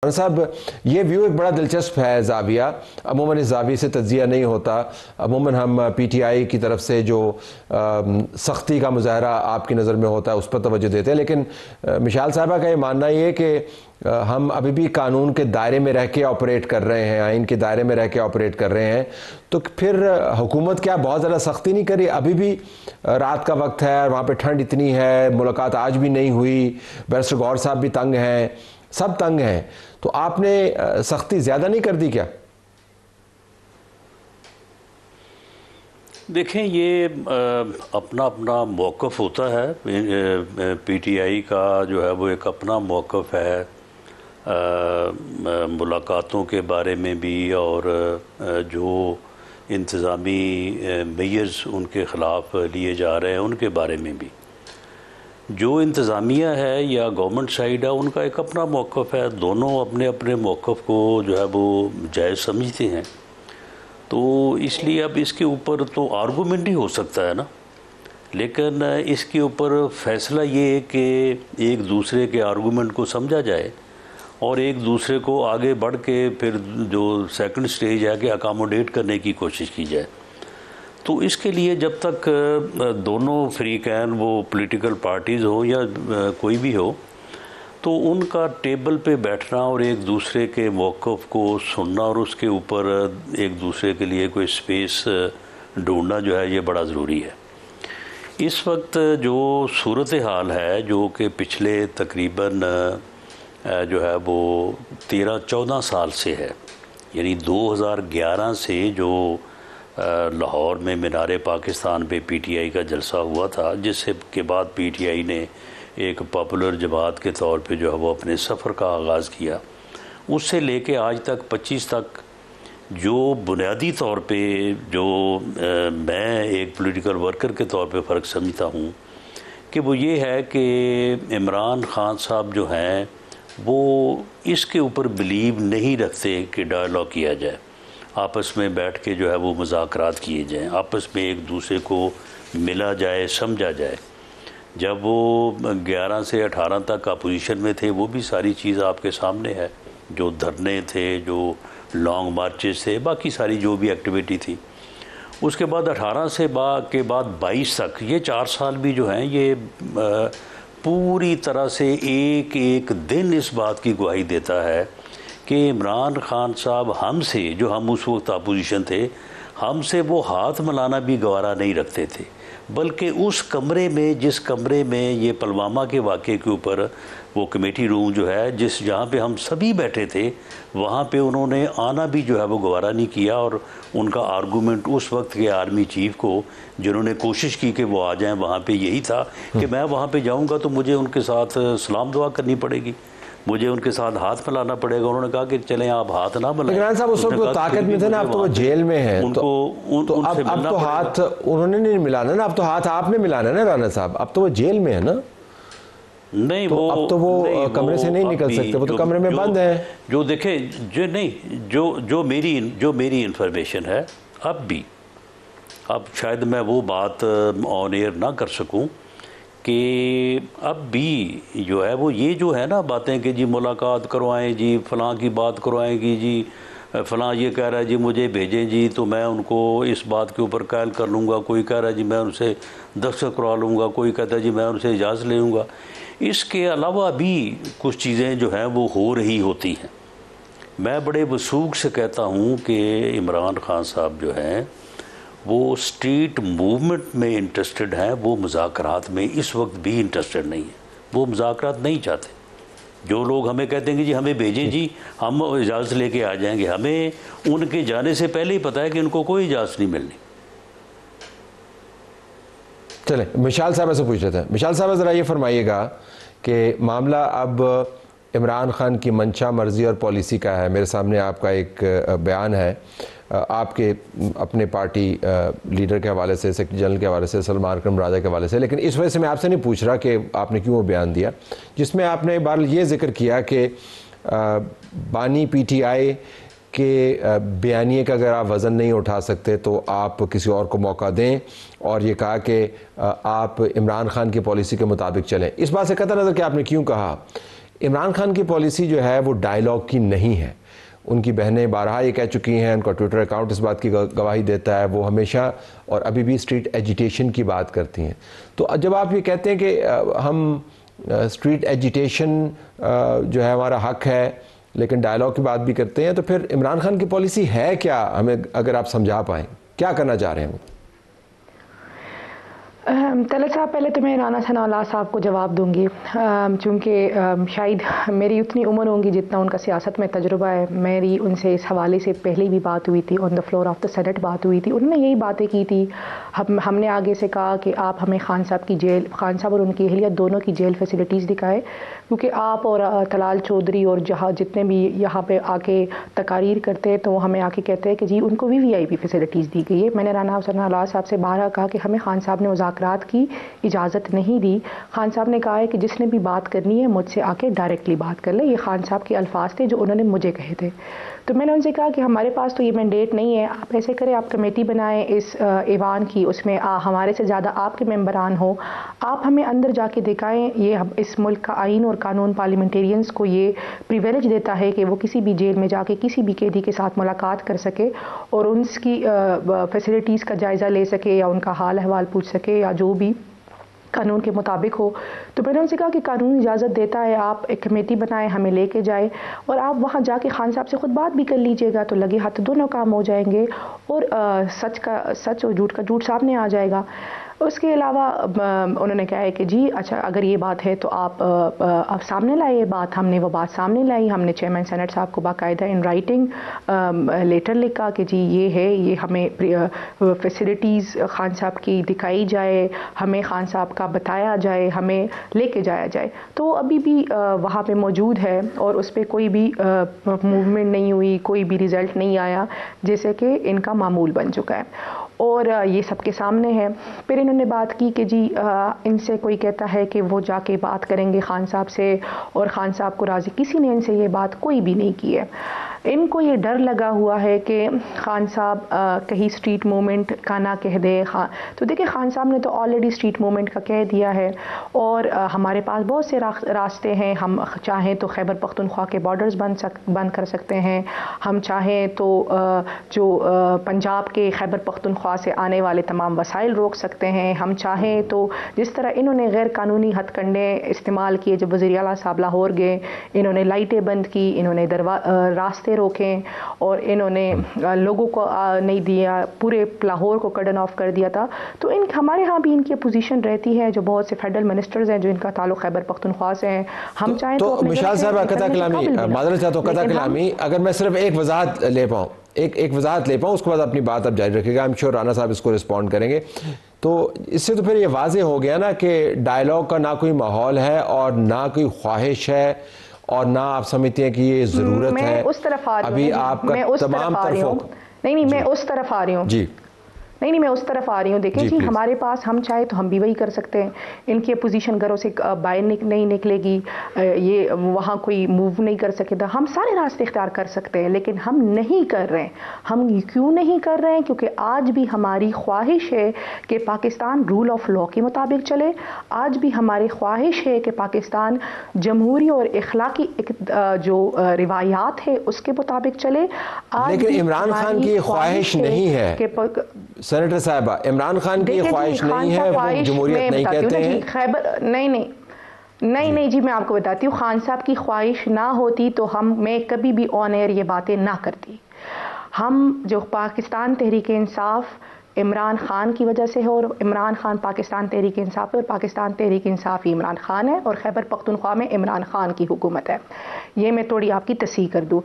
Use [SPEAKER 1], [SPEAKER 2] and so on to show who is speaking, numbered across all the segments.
[SPEAKER 1] साहब, ये व्यू एक बड़ा दिलचस्प है ज़ाविया। अमूमन इस ज़ाविये से तज्जिया नहीं होता। अमूमन हम पीटीआई की तरफ से जो सख्ती का मुजाहरा आपकी नज़र में होता है उस पर तवज्जो देते हैं, लेकिन मिशाल साहबा का ये मानना ये कि हम अभी भी कानून के दायरे में रह के ऑपरेट कर रहे हैं, आइन के दायरे में रह के ऑपरेट कर रहे हैं। तो फिर हुकूमत क्या बहुत ज़्यादा सख्ती नहीं करी? अभी भी रात का वक्त है, वहाँ पर ठंड इतनी है, मुलाकात आज भी नहीं हुई, बैरिस्टर गौहर साहब भी तंग हैं, सब तंग हैं, तो आपने सख्ती ज्यादा नहीं कर दी क्या?
[SPEAKER 2] देखें, ये अपना अपना मौक़िफ़ होता है। पीटीआई का जो है वो एक अपना मौक़िफ़ है मुलाकातों के बारे में भी, और जो इंतज़ामी मेजर्स उनके ख़िलाफ़ लिए जा रहे हैं उनके बारे में भी। जो इंतज़ामिया है या गवर्नमेंट साइड है उनका एक अपना मौक़िफ़ है। दोनों अपने अपने मौक़िफ़ को जो है वो जायज़ समझते हैं, तो इसलिए अब इसके ऊपर तो आर्गूमेंट ही हो सकता है ना, लेकिन इसके ऊपर फ़ैसला ये है कि एक दूसरे के आर्गूमेंट को समझा जाए और एक दूसरे को आगे बढ़ के फिर जो सेकंड स्टेज है कि अकामोडेट करने की कोशिश की जाए। तो इसके लिए जब तक दोनों फ्रीकैन, वो पॉलिटिकल पार्टीज़ हो या कोई भी हो, तो उनका टेबल पे बैठना और एक दूसरे के मौक़िफ़ को सुनना और उसके ऊपर एक दूसरे के लिए कोई स्पेस ढूंढना जो है ये बड़ा ज़रूरी है। इस वक्त जो सूरत हाल है, जो कि पिछले तकरीबन जो है वो 13-14 साल से है, यानी 2011 से जो लाहौर में मीनार पाकिस्तान पे पीटीआई का जलसा हुआ था, जिससे के बाद पीटीआई ने एक पॉपुलर जमात के तौर पे जो है वो अपने सफ़र का आगाज़ किया। उससे लेके आज तक 25 तक जो बुनियादी तौर पे जो मैं एक पॉलिटिकल वर्कर के तौर पे फ़र्क समझता हूँ कि वो ये है कि इमरान ख़ान साहब जो हैं वो इसके ऊपर बिलीव नहीं रखते कि डायलॉग किया जाए, आपस में बैठ के जो है वो मुज़ाकरात किए जाएं, आपस में एक दूसरे को मिला जाए, समझा जाए। जब वो 11 से 18 तक अपोजिशन में थे, वो भी सारी चीज़ आपके सामने है, जो धरने थे, जो लॉन्ग मार्चेस थे, बाकी सारी जो भी एक्टिविटी थी। उसके बाद 18 से के बाद 22 तक ये 4 साल भी जो हैं ये पूरी तरह से एक एक दिन इस बात की गवाही देता है कि इमरान ख़ान साहब हमसे, जो हम उस वक्त अपोजिशन थे, हमसे वो हाथ मिलाना भी गवारा नहीं रखते थे, बल्कि उस कमरे में, जिस कमरे में ये पुलवामा के वाक़े के ऊपर वो कमेटी रूम जो है, जहाँ पे हम सभी बैठे थे, वहाँ पे उन्होंने आना भी जो है वो गवारा नहीं किया। और उनका आर्गूमेंट उस वक्त के आर्मी चीफ को, जिन्होंने कोशिश की कि वो आ जाएं वहाँ पे, यही था कि मैं वहाँ पे जाऊँगा तो मुझे उनके साथ सलाम दुआ करनी पड़ेगी, मुझे उनके साथ हाथ मिलाना पड़ेगा। उन्होंने कहा कि चलें आप हाथ ना मिलाएं।
[SPEAKER 1] इमरान साहब उस वक्त ताकत में थे ना, अब तो वो जेल में हैं, तो अब तो हाथ उन्होंने नहीं मिलाना ना, अब तो हाथ आपने मिलाना ना राना साहब, अब तो वो जेल में है ना।
[SPEAKER 2] नहीं,
[SPEAKER 1] तो वो अब तो वो कमरे से नहीं निकल सकते, वो तो कमरे में बंद है।
[SPEAKER 2] जो देखे, जो नहीं, जो मेरी इंफॉर्मेशन है, अब शायद मैं वो बात ऑन एयर ना कर सकूं कि अब भी जो है वो ये जो है ना बातें कि जी मुलाकात करवाएं जी, फ़लाँ की बात करवाएंगी जी, फ़लाँ ये कह रहा है जी मुझे भेजें जी तो मैं उनको इस बात के ऊपर कायल कर लूँगा, कोई कह रहा है जी मैं उनसे दस्तखत करवा लूँगा, कोई कहता है जी मैं उनसे इजाज़त ले लूँगा। इसके अलावा भी कुछ चीज़ें जो हैं वो हो रही होती हैं। मैं बड़े वसूख से कहता हूँ कि इमरान ख़ान साहब जो हैं वो स्ट्रीट मूवमेंट में इंटरेस्टेड हैं, वो मुज़ाकरात में इस वक्त भी इंटरेस्टेड नहीं है, वो मुज़ाकरात नहीं चाहते। जो लोग हमें कहते हैं कि जी हमें भेजें जी, हम इजाज़त लेके आ जाएंगे, हमें उनके जाने से पहले ही पता है कि उनको कोई इजाज़त नहीं मिलनी।
[SPEAKER 1] चले मिशाल साहब से पूछ रहे थे। मिशाल साहब ज़रा ये फरमाइएगा कि मामला अब इमरान खान की मंशा, मर्ज़ी और पॉलिसी का है। मेरे सामने आपका एक बयान है आपके अपने पार्टी लीडर के हवाले से, सेक्रेटरी जनरल के हवाले से, सलमान अकरम राजा के हवाले से, लेकिन इस वजह से मैं आपसे नहीं पूछ रहा कि आपने क्यों वो बयान दिया, जिसमें आपने एक बार ये जिक्र किया कि बानी पीटीआई के बयानिए का अगर आप वज़न नहीं उठा सकते तो आप किसी और को मौका दें, और ये कहा कि आप इमरान खान की पॉलिसी के मुताबिक चलें। इस बात से कतई नज़र कि आपने क्यों कहा, इमरान खान की पॉलिसी जो है वो डायलॉग की नहीं है। उनकी बहनें बारहा ये कह चुकी हैं, उनका ट्विटर अकाउंट इस बात की गवाही देता है, वो हमेशा और अभी भी स्ट्रीट एजिटेशन की बात करती हैं। तो जब आप ये कहते हैं कि हम स्ट्रीट एजिटेशन जो है हमारा हक है लेकिन डायलॉग की बात भी करते हैं, तो फिर इमरान खान की पॉलिसी है क्या, हमें अगर आप समझा पाएँ क्या करना चाह रहे हैं वो?
[SPEAKER 3] तलत साहब, पहले तो मैं राना सनाउल्लाह साहब को जवाब दूंगी, चूँकि शायद मेरी उतनी उम्र होगी जितना उनका सियासत में तजुर्बा है। मेरी उनसे इस हवाले से पहले भी बात हुई थी, on the floor of the senate बात हुई थी। उन्होंने यही बातें की थी। हमने आगे से कहा कि आप हमें खान साहब और उनकी अहलिया दोनों की जेल फैसिलिटीज़ दिखाए, क्योंकि आप और तलाल चौधरी और जहाँ जितने भी यहाँ पे आके तकारीर करते हैं तो वो हमें आके कहते हैं कि जी उनको भी VIP फैसिलिटीज़ दी गई है। मैंने राना सनाउल्लाह साहब से बारहा कहा कि हमें खान साहब ने मुज़ाकरात की इजाज़त नहीं दी। खान साहब ने कहा है कि जिसने भी बात करनी है मुझसे आके डायरेक्टली बात कर ले। ये खान साहब के अल्फाज थे जो उन्होंने मुझे कहे थे। तो मैंने उनसे कहा कि हमारे पास तो ये मैंडेट नहीं है, आप ऐसे करें, आप कमेटी बनाएं इस ऐवान की, उसमें हमारे से ज़्यादा आपके मेंबरान हो, आप हमें अंदर जाके दिखाएं। ये इस मुल्क का आइन और कानून पार्लियामेंटेरियंस को ये प्रिविलेज देता है कि वो किसी भी जेल में जाके किसी भी कैदी के साथ मुलाकात कर सके और उनकी फैसिलिटीज़ का जायज़ा ले सके या उनका हाल अहवाल पूछ सके या जो भी कानून के मुताबिक हो। तो मैंने उनसे कहा कि कानून इजाज़त देता है, आप एक कमेटी बनाएं, हमें लेके जाए और आप वहाँ जाके खान साहब से खुद बात भी कर लीजिएगा, तो लगे हाथ दोनों काम हो जाएंगे और सच का सच और झूठ का झूठ सामने आ जाएगा। उसके अलावा उन्होंने कहा है कि जी अच्छा अगर ये बात है तो आप सामने लाइए बात। हमने वो बात सामने लाई, हमने चेयरमैन सेनेट साहब को बाकायदा इन राइटिंग लेटर लिखा कि जी ये है, ये हमें फैसिलिटीज़ खान साहब की दिखाई जाए, हमें खान साहब का बताया जाए, हमें लेके जाया जाए। तो अभी भी वहाँ पे मौजूद है और उस पर कोई भी मूवमेंट नहीं हुई, कोई भी रिज़ल्ट नहीं आया, जैसे कि इनका मामूल बन चुका है और ये सबके सामने है। फिर इन्होंने बात की कि जी इनसे कोई कहता है कि वो जाके बात करेंगे खान साहब से और खान साहब को राज़ी, किसी ने इनसे ये बात कोई भी नहीं की है। इनको ये डर लगा हुआ है कि खान साहब कहीं स्ट्रीट मूवमेंट का ना कह दे। तो देखिए खान साहब ने तो ऑलरेडी स्ट्रीट मूवमेंट का कह दिया है और हमारे पास बहुत से रास्ते हैं। हम चाहें तो खैबर पख्तूनख्वा के बॉर्डर्स बंद कर सकते हैं, हम चाहें तो जो पंजाब के खैबर पख्तूनख्वा से आने वाले तमाम वसाइल रोक सकते हैं, हम चाहें तो जिस तरह इन्होंने गैर कानूनी हथकंडे इस्तेमाल किए जब वज़ीर आला साहब लाहौर गए, इन्होंने लाइटें बंद की, इन्होंने रास्ते रोकें और इन्होंने लोगों को नहीं दिया, पूरे लाहौर को कर्डन ऑफ कर दिया था। तो हमारे यहाँ भी इनकी अपोजिशन रहती है, जो बहुत से फेडरल मिनिस्टर्स हैं जो इनका ताल्लुक खैबर पख्तूनख्वा से हैं। हम चाहें तो
[SPEAKER 1] मिशाल साहब कता कलामी, मादरत चाहता हूँ कता कलामी, अगर मैं सिर्फ एक वजाहत ले पाऊँ, एक वजाहत ले पाऊँ, उसके बाद अपनी बात आप जारी रखिएगा। आई एम श्योर राना साहब इसको रिस्पॉन्ड करेंगे। तो इससे तो फिर ये वाज़ेह हो गया ना कि डायलॉग का ना कोई माहौल है और ना कोई ख्वाहिश है और ना आप समझते हैं कि ये ज़रूरत है।
[SPEAKER 3] उस तरफ आ रही हूँ
[SPEAKER 1] अभी आपका तमाम तरफों,
[SPEAKER 3] नहीं मैं उस तरफ आ रही हूँ
[SPEAKER 1] जी,
[SPEAKER 3] नहीं मैं उस तरफ आ रही हूँ। देखिए जी हमारे पास, हम चाहे तो हम भी वही कर सकते हैं। इनकी अपोजिशन घरों से बाहर नहीं निकलेगी, ये वहाँ कोई मूव नहीं कर सकेगा, हम सारे रास्ते इख्तियार कर सकते हैं, लेकिन हम नहीं कर रहे हैं। हम क्यों नहीं कर रहे हैं? क्योंकि आज भी हमारी ख्वाहिश है कि पाकिस्तान रूल ऑफ लॉ के मुताबिक चले, आज भी हमारी ख्वाहिश है कि पाकिस्तान जमहूरी और इखलाकी जो रिवायात है उसके मुताबिक चले।
[SPEAKER 1] लेकिन इमरान खान की ख्वाहिश नहीं है सेनेटर साहबा, इमरान खान की ख्वाहिश नहीं है, वो जमहूरियत नहीं कहते हैं।
[SPEAKER 3] खैबर नहीं जी, मैं आपको बताती हूँ, खान साहब की ख्वाहिश ना होती तो मैं कभी भी ऑन एयर ये बातें ना करती। हम जो पाकिस्तान तहरीक इंसाफ इमरान खान की वजह से है और इमरान खान पाकिस्तान तहरीक इंसाफ है और पाकिस्तान तहरीक इंसाफ ही इमरान खान है और खैबर पख्तूनख्वा में इमरान खान की हुकूमत है। ये मैं थोड़ी आपकी तस्हीह कर दूँ।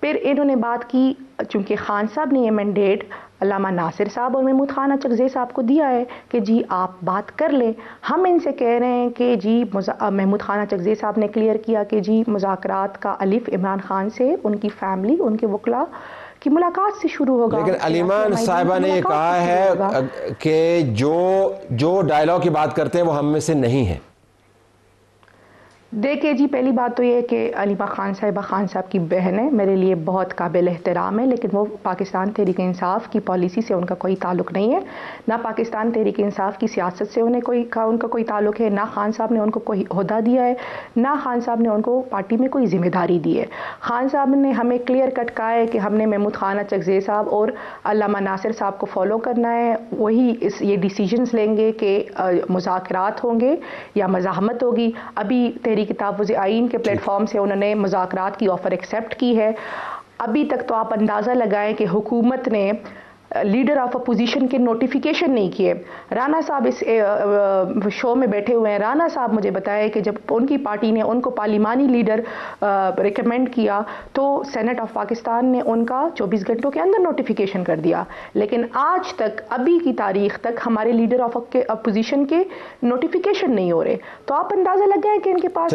[SPEAKER 3] फिर इन्होंने बात की, चूँकि खान साहब ने ये मैंडेट अल्लामा नासिर साहब और महमूद खान अचकज़ई साहब को दिया है कि जी आप बात कर लें। हम इनसे कह रहे हैं कि जी महमूद खान अचकज़ई साहब ने क्लियर किया कि जी मुज़ाकरात का अलिफ इमरान खान से, उनकी फैमिली, उनके वकला की मुलाकात से शुरू होगा।
[SPEAKER 1] लेकिन अलीमान साहिबा ने कहा है कि जो डायलॉग की बात करते हैं वो हम में से नहीं है।
[SPEAKER 3] देखिए जी, पहली बात तो ये है कि अलीमा खान साहिबा खान साहब की बहन है, मेरे लिए बहुत काबिल एहतराम है, लेकिन वो पाकिस्तान तहरीक इंसाफ की पॉलिसी से उनका कोई ताल्लुक़ नहीं है, ना पाकिस्तान तहरीक इंसाफ की सियासत से उनका कोई ताल्लुक़ है, ना खान साहब ने उनको कोई ओहदा दिया है, ना खान साहब ने उनको पार्टी में कोई जिम्मेदारी दी है। खान साहब ने हमें क्लियर कट कहा है कि हमने महमूद खान चकज़ई साहब और अल्लामा नासिर साहब को फॉलो करना है, वही ये डिसीजंस लेंगे कि मुज़ाकरात होंगे या मज़ाहमत होगी। अभी तहरीक तहफ़्फ़ुज़ आइन के प्लेटफॉर्म से उन्होंने मुज़ाकरात की ऑफ़र एक्सेप्ट की है। अभी तक तो आप अंदाज़ा लगाएं कि हुकूमत ने लीडर ऑफ अपोजिशन के नोटिफिकेशन नहीं किए। राना साहब इस शो में बैठे हुए हैं, राना साहब मुझे बताया कि जब उनकी पार्टी ने उनको पार्लिमानी लीडर रिकमेंड किया तो सेनेट ऑफ पाकिस्तान ने उनका 24 घंटों के अंदर नोटिफिकेशन कर दिया, लेकिन आज तक अभी की तारीख तक हमारे लीडर ऑफ अपोजिशन के नोटिफिकेशन नहीं हो रहे। तो आप अंदाज़ा लगाएं कि इनके पास